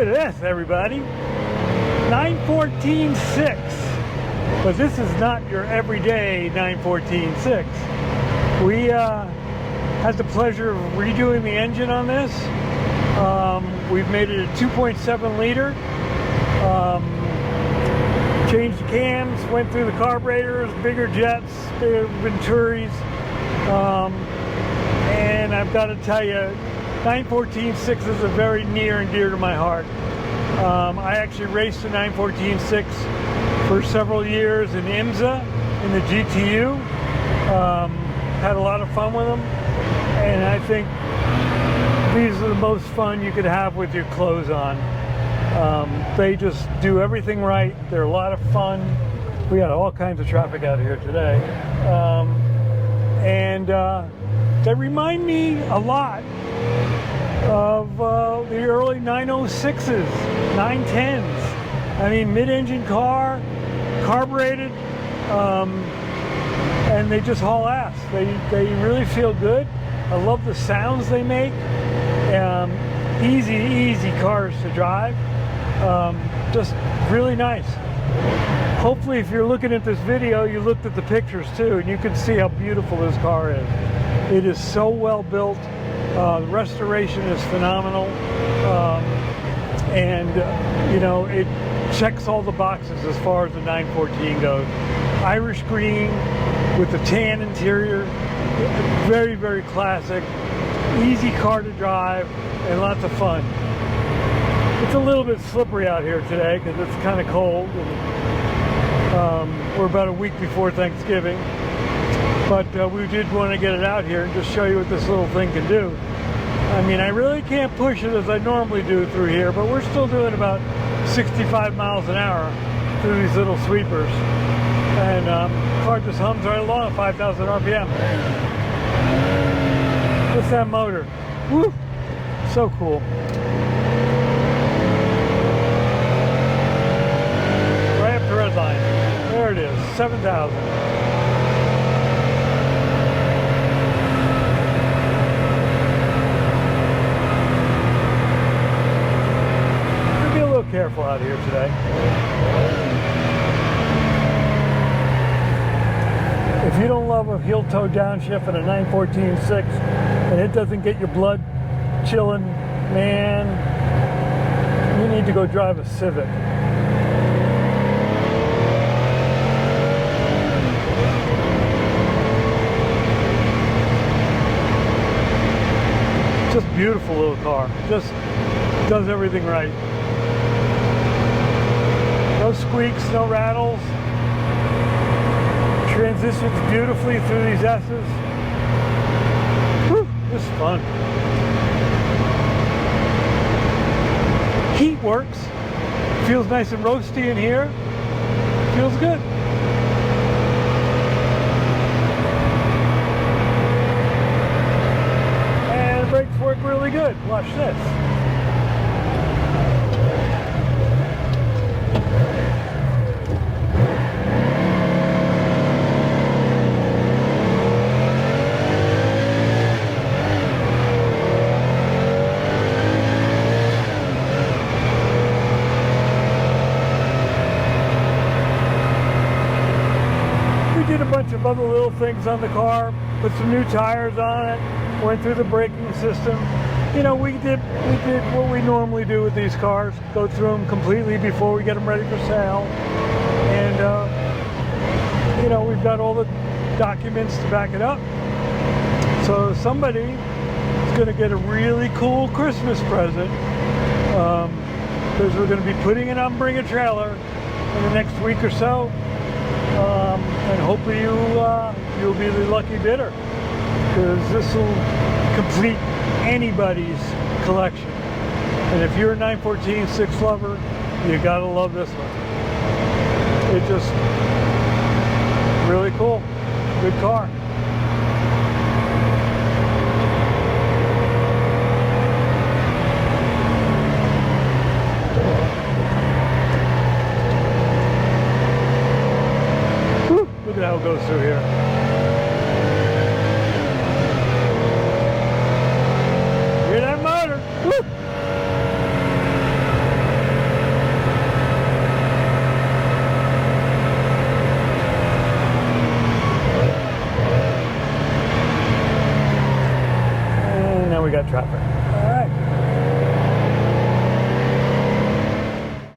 at this, everybody. 914.6. But this is not your everyday 914.6. We had the pleasure of redoing the engine on this. We've made it a 2.7 liter. Changed the cams, went through the carburetors, bigger jets, bigger Venturis. And I've got to tell you, 914.6 is a very near and dear to my heart. I actually raced the 914.6 for several years in IMSA, in the GTU. Had a lot of fun with them. And I think these are the most fun you could have with your clothes on. They just do everything right. They're a lot of fun. We got all kinds of traffic out here today. They remind me a lot of the early 906s, 910s. I mean, mid-engine car, carbureted, and they just haul ass. They really feel good. I love the sounds they make. Easy cars to drive. Just really nice. Hopefully, if you're looking at this video, you looked at the pictures too, and you can see how beautiful this car is. It is so well built. The restoration is phenomenal. You know, it checks all the boxes as far as the 914 goes. Irish green with the tan interior. Very, very classic. Easy car to drive and lots of fun. It's a little bit slippery out here today because it's kind of cold. And, we're about a week before Thanksgiving. But we did want to get it out here and just show you what this little thing can do. I mean, I really can't push it as I normally do through here, but we're still doing about 65 miles an hour through these little sweepers. And the car just hums right along at 5,000 RPM. What's that motor? Woo! So cool. Right up the red line. There it is, 7,000. Be a little careful out here today. If you don't love a heel-toe downshift in a 914.6 and it doesn't get your blood chilling, man, you need to go drive a Civic. Just beautiful little car. Just does everything right. No squeaks, no rattles. Transitions beautifully through these S's. Whew, this is fun. Heat works. Feels nice and roasty in here. Feels good. And the brakes work really good. Watch this. Did a bunch of other little things on the car, put some new tires on it, went through the braking system. You know, we did what we normally do with these cars, go through them completely before we get them ready for sale. And you know, we've got all the documents to back it up. So somebody is going to get a really cool Christmas present, because we're going to be putting it on Bring a Trailer in the next week or so. And hopefully you'll be the lucky bidder, because this will complete anybody's collection. And if you're a 914.6 lover, you gotta love this one. It's just really cool. Good car. Look at how it goes through here. Hear that motor? Woo! we got traffic. All right.